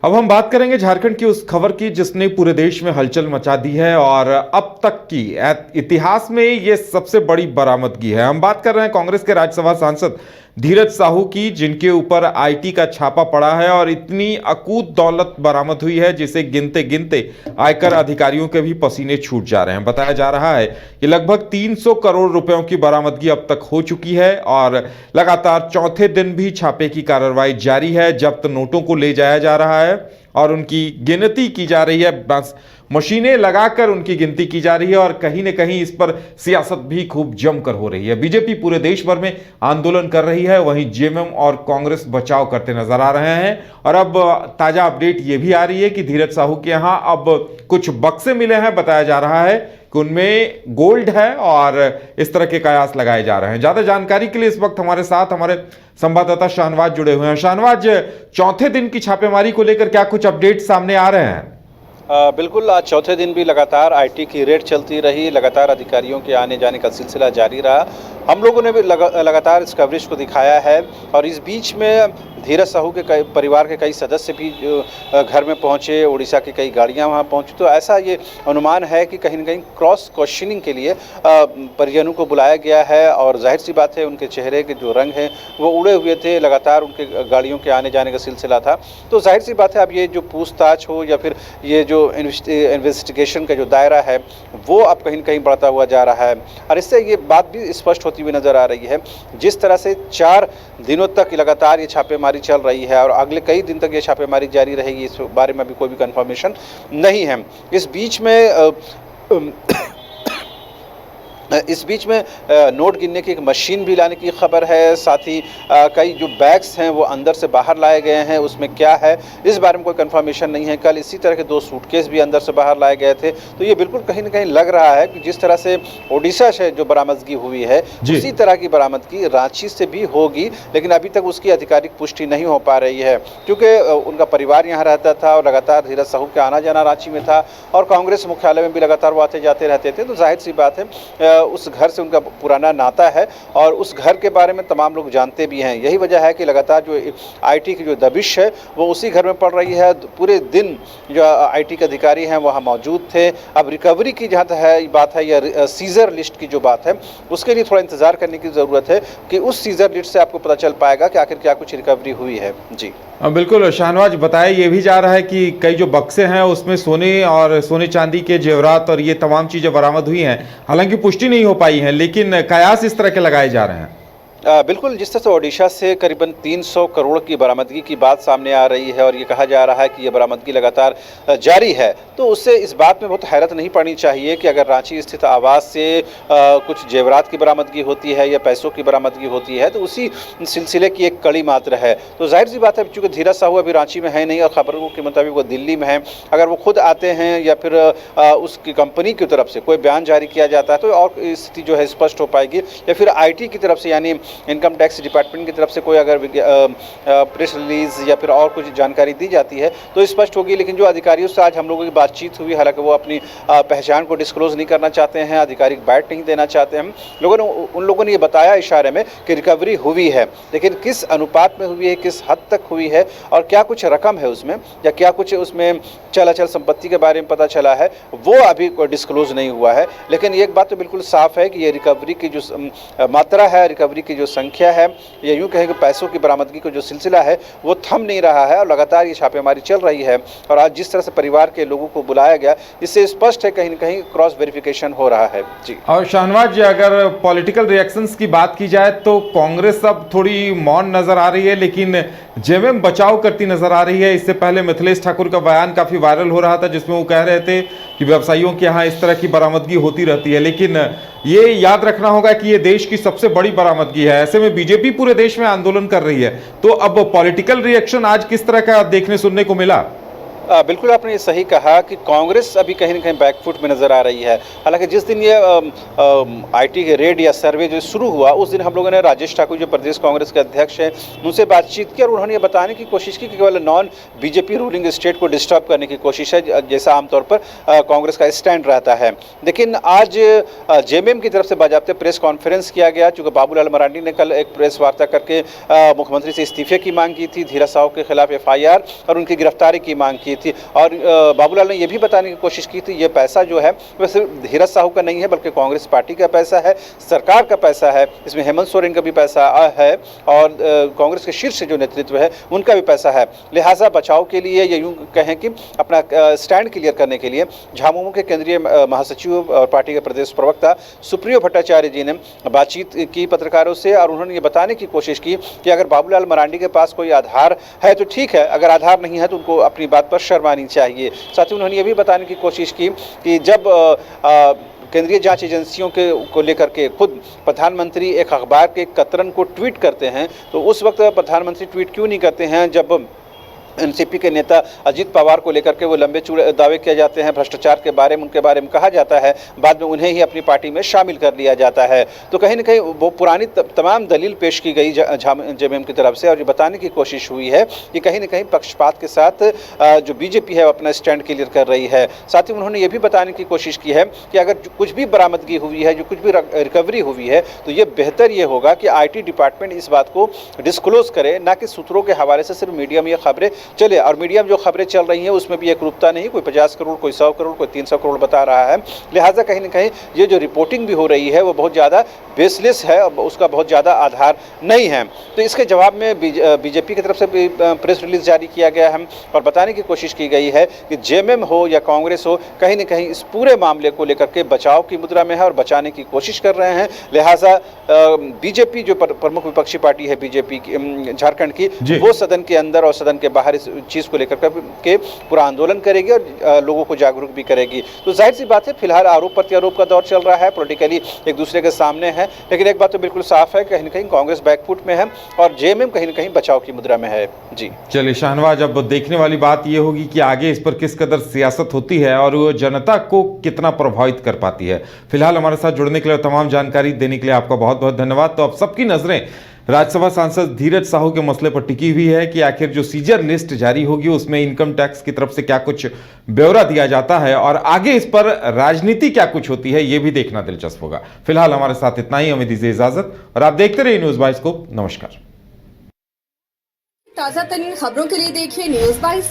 अब हम बात करेंगे झारखंड की उस खबर की जिसने पूरे देश में हलचल मचा दी है और अब तक की इतिहास में ये सबसे बड़ी बरामदगी है। हम बात कर रहे हैं कांग्रेस के राज्यसभा सांसद धीरज साहू की, जिनके ऊपर आईटी का छापा पड़ा है और इतनी अकूत दौलत बरामद हुई है जिसे गिनते गिनते आयकर अधिकारियों के भी पसीने छूट जा रहे हैं। बताया जा रहा है कि लगभग 300 करोड़ रुपयों की बरामदगी अब तक हो चुकी है और लगातार चौथे दिन भी छापे की कार्रवाई जारी है। जब्त नोटों को ले जाया जा रहा है और उनकी गिनती की जा रही है। बस मशीनें लगाकर उनकी गिनती की जा रही है और कहीं न कहीं इस पर सियासत भी खूब जमकर हो रही है। बीजेपी पूरे देश भर में आंदोलन कर रही है, वहीं जेएमएम और कांग्रेस बचाव करते नजर आ रहे हैं। और अब ताजा अपडेट यह भी आ रही है कि धीरज साहू के यहां अब कुछ बक्से मिले हैं। बताया जा रहा है कि उनमें गोल्ड है और इस तरह के कयास लगाए जा रहे हैं। ज्यादा जानकारी के लिए इस वक्त हमारे साथ हमारे संवाददाता शाहनवाज जुड़े हुए हैं। शाहनवाज, चौथे दिन की छापेमारी को लेकर क्या कुछ अपडेट सामने आ रहे हैं? बिल्कुल, आज चौथे दिन भी लगातार आईटी की रेड चलती रही, लगातार अधिकारियों के आने जाने का सिलसिला जारी रहा। हम लोगों ने भी लगातार इस कवरेज को दिखाया है और इस बीच में धीरज साहू के परिवार के कई सदस्य भी घर में पहुंचे, उड़ीसा की कई गाड़ियां वहां पहुंची। तो ऐसा ये अनुमान है कि कहीं न कहीं क्रॉस क्वेश्चनिंग के लिए परिजनों को बुलाया गया है और जाहिर सी बात है उनके चेहरे के जो रंग हैं वो उड़े हुए थे, लगातार उनके गाड़ियों के आने जाने का सिलसिला था। तो जाहिर सी बात है अब ये जो पूछताछ हो या फिर ये जो इन्वेस्टिगेशन का जो दायरा है वो अब कहीं न कहीं बढ़ता हुआ जा रहा है और इससे ये बात भी स्पष्ट होती हुई नजर आ रही है। जिस तरह से 4 दिनों तक लगातार ये छापेमारी चल रही है और अगले कई दिन तक ये छापेमारी जारी रहेगी, इस बारे में अभी कोई भी कंफर्मेशन नहीं है। इस बीच में नोट गिनने की एक मशीन भी लाने की खबर है। साथ ही कई जो बैग्स हैं वो अंदर से बाहर लाए गए हैं, उसमें क्या है इस बारे में कोई कंफर्मेशन नहीं है। कल इसी तरह के 2 सूटकेस भी अंदर से बाहर लाए गए थे। तो ये बिल्कुल कहीं ना कहीं लग रहा है कि जिस तरह से ओडिशा से जो बरामदगी हुई है उसी तरह की बरामदगी रांची से भी होगी, लेकिन अभी तक उसकी आधिकारिक पुष्टि नहीं हो पा रही है क्योंकि उनका परिवार यहाँ रहता था और लगातार धीरज साहू का आना जाना रांची में था और कांग्रेस मुख्यालय में भी लगातार वो आते जाते रहते थे। तो जाहिर सी बात है उस घर से उनका पुराना नाता है और उस घर के बारे में तमाम लोग जानते भी हैं। यही वजह है कि लगातार जो आईटी की जो दबिश है वो उसी घर में पड़ रही है। पूरे दिन जो आईटी के अधिकारी हैं वहाँ मौजूद थे। अब रिकवरी की जहाँ है बात है या सीजर लिस्ट की जो बात है उसके लिए थोड़ा इंतजार करने की ज़रूरत है कि उस सीजर लिस्ट से आपको पता चल पाएगा कि आखिर क्या कुछ रिकवरी हुई है। जी बिल्कुल शाहनवाज, बताया ये भी जा रहा है कि कई जो बक्से हैं उसमें सोने और सोने चांदी के जेवरात और ये तमाम चीजें बरामद हुई हैं। हालांकि पुष्टि नहीं हो पाई है, लेकिन कयास इस तरह के लगाए जा रहे हैं। बिल्कुल, जिस तरह से ओडिशा से करीबन 300 करोड़ की बरामदगी की बात सामने आ रही है और ये कहा जा रहा है कि ये बरामदगी लगातार जारी है, तो उससे इस बात में बहुत हैरत नहीं पड़नी चाहिए कि अगर रांची स्थित आवास से कुछ जेवरात की बरामदगी होती है या पैसों की बरामदगी होती है तो उसी सिलसिले की एक कड़ी मात्र है। तो जाहिर सी बात है चूँकि धीरज साहू अभी रांची में है नहीं और खबरों के मुताबिक वो दिल्ली में है, अगर वो खुद आते हैं या फिर उसकी कंपनी की तरफ से कोई बयान जारी किया जाता है तो और स्थिति जो है स्पष्ट हो पाएगी, या फिर IT की तरफ से यानी इनकम टैक्स डिपार्टमेंट की तरफ से कोई अगर प्रेस रिलीज या फिर और कुछ जानकारी दी जाती है तो स्पष्ट होगी। लेकिन जो अधिकारियों से आज हम लोगों की बातचीत हुई, हालांकि वो अपनी पहचान को डिस्क्लोज नहीं करना चाहते हैं, आधिकारिक बाइट नहीं देना चाहते हैं। उन लोगों ने ये बताया इशारे में कि रिकवरी हुई है, लेकिन किस अनुपात में हुई है, किस हद तक हुई है और क्या कुछ रकम है उसमें या क्या कुछ उसमें चलाचल संपत्ति के बारे में पता चला है, वो अभी डिस्क्लोज नहीं हुआ है। लेकिन एक बात तो बिल्कुल साफ है कि ये रिकवरी की जो मात्रा है, रिकवरी की जो संख्या है, या यूं कहें कि पैसों की बरामदगी का जो सिलसिला है वो थम नहीं रहा है और लगातार ये छापेमारी चल रही है। और आज जिस तरह से परिवार के लोगों को बुलाया गया, इससे स्पष्ट है कहीं न कहीं क्रॉस वेरिफिकेशन हो रहा है। जी, और शाहनवाज, अगर पॉलिटिकल रिएक्शंस की बात की जाए तो कांग्रेस अब थोड़ी मौन नजर आ रही है, लेकिन जेएमएम बचाव करती नजर आ रही है। इससे पहले मिथिलेश ठाकुर का बयान काफी वायरल हो रहा था जिसमें वो कह रहे थे कि व्यवसायियों के यहाँ इस तरह की बरामदगी होती रहती है, लेकिन ये याद रखना होगा कि ये देश की सबसे बड़ी बरामदगी है। ऐसे में बीजेपी पूरे देश में आंदोलन कर रही है, तो अब पॉलिटिकल रिएक्शन आज किस तरह का देखने सुनने को मिला? बिल्कुल आपने ये सही कहा कि कांग्रेस अभी कहीं न कहीं बैकफुट में नज़र आ रही है। हालाँकि जिस दिन ये आईटी के रेड या सर्वे जो शुरू हुआ, उस दिन हम लोगों ने राजेश ठाकुर जो प्रदेश कांग्रेस के अध्यक्ष हैं, उनसे बातचीत की और उन्होंने ये बताने की कोशिश की कि केवल नॉन बीजेपी रूलिंग स्टेट को डिस्टर्ब करने की कोशिश है, जैसा आमतौर पर कांग्रेस का स्टैंड रहता है। लेकिन आज जेएमएम की तरफ से बाकायदा प्रेस कॉन्फ्रेंस किया गया, चूँकि बाबूलाल मरांडी ने कल एक प्रेस वार्ता करके मुख्यमंत्री से इस्तीफे की मांग की थी, धीरज साहू के खिलाफ एफआईआर और उनकी गिरफ्तारी की मांग की थी। और बाबूलाल ने यह भी बताने की कोशिश की थी, ये पैसा जो है वह सिर्फ धीरज साहू का नहीं है, बल्कि कांग्रेस पार्टी का पैसा है, सरकार का पैसा है, इसमें हेमंत सोरेन का भी पैसा है और कांग्रेस के शीर्ष जो नेतृत्व है उनका भी पैसा है। लिहाजा बचाव के लिए या यूं कहें कि अपना स्टैंड क्लियर करने के लिए झामुमो के केंद्रीय महासचिव और पार्टी के प्रदेश प्रवक्ता सुप्रियो भट्टाचार्य जी ने बातचीत की पत्रकारों से और उन्होंने ये बताने की कोशिश की कि अगर बाबूलाल मरांडी के पास कोई आधार है तो ठीक है, अगर आधार नहीं है तो उनको अपनी बात पर शर्म आनी चाहिए। साथ ही उन्होंने ये भी बताने की कोशिश की कि जब केंद्रीय जांच एजेंसियों को लेकर के खुद प्रधानमंत्री एक अखबार के कतरन को ट्वीट करते हैं, तो उस वक्त प्रधानमंत्री ट्वीट क्यों नहीं करते हैं जब एनसीपी के नेता अजीत पवार को लेकर के वो लंबे चौड़े दावे किए जाते हैं, भ्रष्टाचार के बारे में उनके बारे में कहा जाता है, बाद में उन्हें ही अपनी पार्टी में शामिल कर लिया जाता है। तो कहीं ना कहीं वो पुरानी तमाम दलील पेश की गई जेएमएम की तरफ से और ये बताने की कोशिश हुई है कि कहीं ना कहीं पक्षपात के साथ जो बीजेपी है अपना स्टैंड क्लियर कर रही है। साथ ही उन्होंने ये भी बताने की कोशिश की है कि अगर कुछ भी बरामदगी हुई है, जो कुछ भी रिकवरी हुई है, तो ये बेहतर ये होगा कि IT डिपार्टमेंट इस बात को डिस्क्लोज करे, ना कि सूत्रों के हवाले से सिर्फ मीडिया में ये खबरें चले। और मीडिया में जो खबरें चल रही हैं उसमें भी एक रूपता नहीं, कोई 50 करोड़, कोई 100 करोड़, कोई 300 करोड़ बता रहा है। लिहाजा कहीं ना कहीं ये जो रिपोर्टिंग भी हो रही है वो बहुत ज़्यादा बेसलेस है, उसका बहुत ज़्यादा आधार नहीं है। तो इसके जवाब में बीजेपी की तरफ से भी प्रेस रिलीज जारी किया गया है और बताने की कोशिश की गई है कि जेएमएम हो या कांग्रेस हो, कहीं ना कहीं इस पूरे मामले को लेकर के बचाव की मुद्रा में है और बचाने की कोशिश कर रहे हैं। लिहाजा बीजेपी जो प्रमुख विपक्षी पार्टी है बीजेपी की झारखंड की, वो सदन के अंदर और सदन के बाहर इस चीज़ को लेकर के पूरा आंदोलन करेगी और लोगों को जागरूक भी करेगी। तो जाहिर सी बात है, फिलहाल आरोप प्रत्यारोप का दौर चल रहा है, पॉलिटिकली एक दूसरे के सामने है, लेकिन एक बात तो बिल्कुल साफ है, कहीं ना कहीं कांग्रेस बैकफुट में है और जेएमएम कहीं ना कहीं बचाव की मुद्रा में है। जी चलिए शाहनवाज, अब देखने वाली बात यह होगी कि आगे इस पर किस कदर सियासत होती है और वो जनता को कितना प्रभावित कर पाती है। फिलहाल हमारे साथ जुड़ने के लिए, तमाम जानकारी देने के लिए आपका बहुत बहुत धन्यवाद। तो अब सबकी नजरें राज्यसभा सांसद धीरज साहू के मसले पर टिकी हुई है कि आखिर जो सीजर लिस्ट जारी होगी उसमें इनकम टैक्स की तरफ से क्या कुछ ब्यौरा दिया जाता है और आगे इस पर राजनीति क्या कुछ होती है, यह भी देखना दिलचस्प होगा। फिलहाल हमारे साथ इतना ही, हमें दीजिए इजाजत और आप देखते रहिए न्यूज़ बाइस्कोप। नमस्कार। ताजा तरीन खबरों के लिए देखिए न्यूज़ बाइस्कोप।